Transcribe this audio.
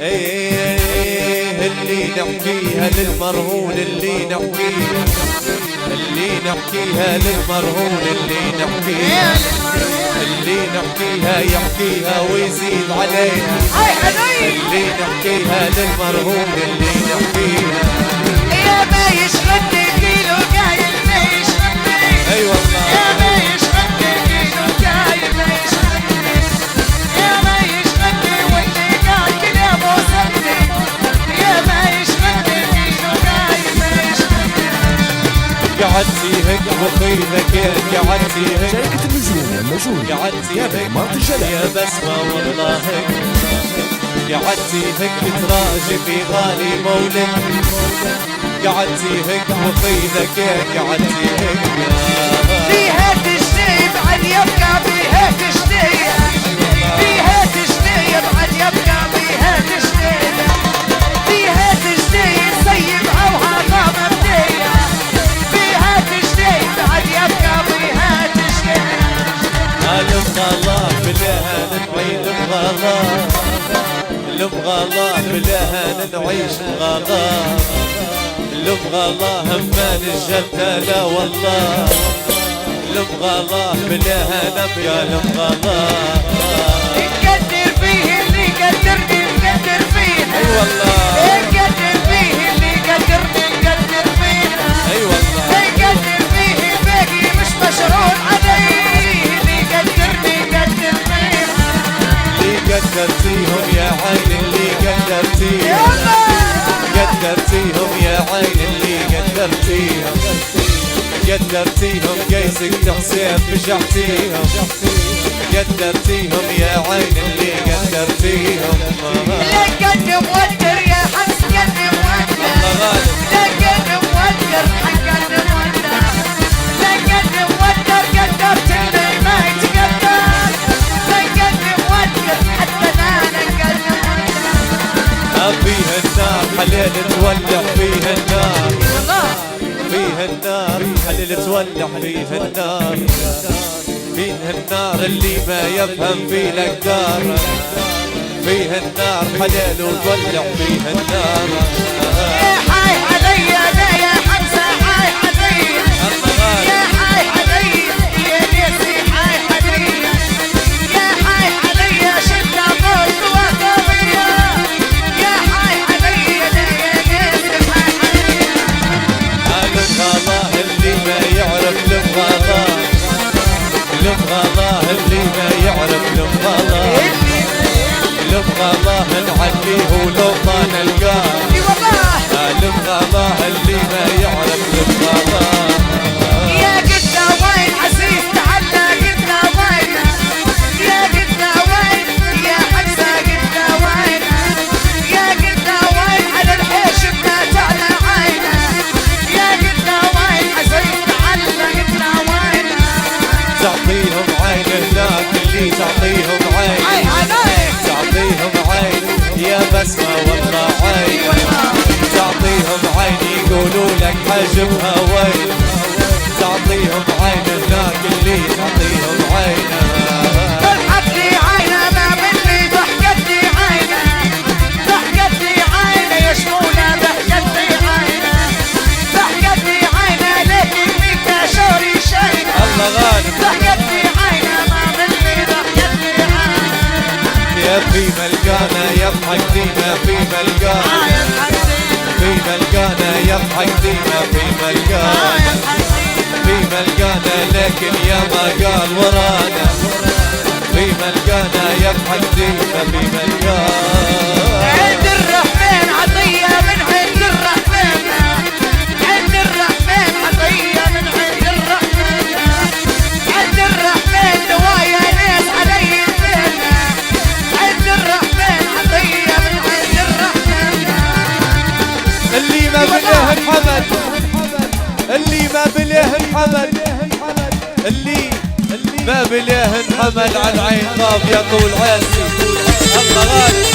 ايه اللي نحكيها للمرهون، اللي نحكيها للمرهون، اللي نحكيها يحكيها ويزيد عليها، اللي نحكيها للمرهون، اللي نحكيها يا ما يشغلني كيلو قايل ما يشغلني، اي والله يا ما يشغلني كيلو قايل ما يشغلني، يا ما يشغلني واللي قال كذا وصلني، يا ما يشغلني كيلو قايل ما يشغلني. قعدتي هيك بخيلك قعدتي هيك شركة النجوم قعدتي هيك يا بسمة والله قعدتي هيك تراجي في غالي مولك، قعدتي هيك بخيلك قعدتي هيك فيها تشتي بعد يبقى فيها تشتي، فيها تشتي بعد يبقى فيها تشتي، فيها تشتي سيبها وهذا مبدية، فيها تشتي بعد يبقى فيها تشتي. نبغى الله بلاها نعيش بغلا، نبغى الله بلاها نعيش بغلا، نبغى الله ما نجلتها لا والله، نبغى الله بلاها نبقى نبغى الله. نقدر فيه اللي قدرني نقدر فيه، اي والله نقدر فيه اللي قدرني نقدر فيه، اي والله نقدر فيه باقي مش مشروط عليه، اللي قدرني نقدر فيه. اللي قدرتيهم يا عين اللي قدرتيهم، قدرتيهم يا عين اللي قدرتيهم، قدرتيهم قيسك تحسين بشحتيهم، قدرتيهم يا عين اللي قدرتيهم. لقد مودر يا حمس قد مودر، لقد مودر حق مودر، لقد مودر قدرت اللي ما يتقدر، لقد مودر حتى انا قد مودر. فيها النار حليل تولع فيها النار، فيها النار حليل تولع فيها النار، فيها النار اللي ما يفهم في الأقدار، فيها النار حليل وتولع فيها النار. يا حي علي يا حمزة حي علي، يا حي علي يا نسي حي علي، يا حي علي شدة موت وطبيعة، يا حي علي يا نسي حي علي. نبغى الله اللي ما يعرف نبغى الله، نبغى الله اللي ما يعرف نبغى الله، نبغى الله نعليه ولو ما نلقاه، نبغى الله اللي ما يعرف نبغى الله. يا قدنا وين عزيز تعالى قدنا وين، يا قدنا وين يا حمزة قدنا وين، يا قدنا وين على الحيش بنات على عينه، يا قدنا وين عزيز تعالى قدنا وين. تعطيهم عين هناك اللي تعطيهم عين، تعطيهم عين يا بسمة والله عين، تعطيهم عين يقولوا لك حجمها وين، تعطيهم عين هناك اللي تعطيهم عين. ضحكت لي عينه ما مني ضحكت لي عينه، ضحكت لي عينه يا شمولة ضحكت لي عينه، ضحكت لي عينه لكن فيك شوري شينه، الله غالب ضحكت لي عينه ما مني ضحكت لي عينه. يا في ملقانا يضحك ديما في ملقانا، في ملقانا يضحك ديما في ملقانا، في ملقانا لكن يا ما قال ورانا، في ملقانا يضحك ديما في ملقانا. عند الرحمن عطية من عند الرحمن، عند الرحمن عطية من عند الرحمن، عند الرحمن نوايا ناس علي الفن، عند الرحمن عطية من عند الرحمن. اللي ما بلاه انحمد، اللي ما بلاه انحمد، اللي ما بلاه انحمد على العين طاب يا طول عاسي. الله غالب